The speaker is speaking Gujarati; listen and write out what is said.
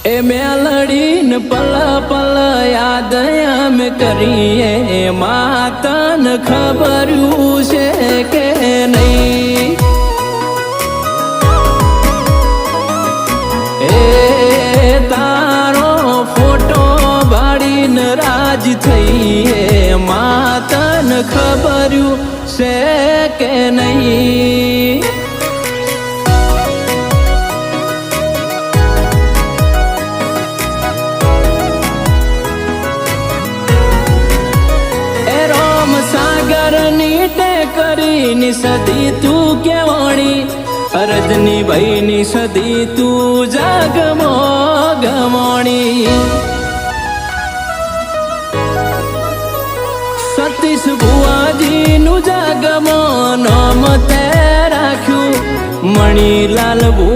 એ મેલડીને પલ પલ યાદ અમે કરીએ માતન ખબર્યું છે કે નહીં એ તારો ફોટો બાળીને રાજ થઈએ માતન ખબર્યું છે કે નહીં ની સદી તું કેવાણી અરજની ભાઈ ની સદી તું જાગમો ગમોણી સતીશ ભુવાજી નું જાગમો નામ તે રાખ્યું મણીલાલ ભુવા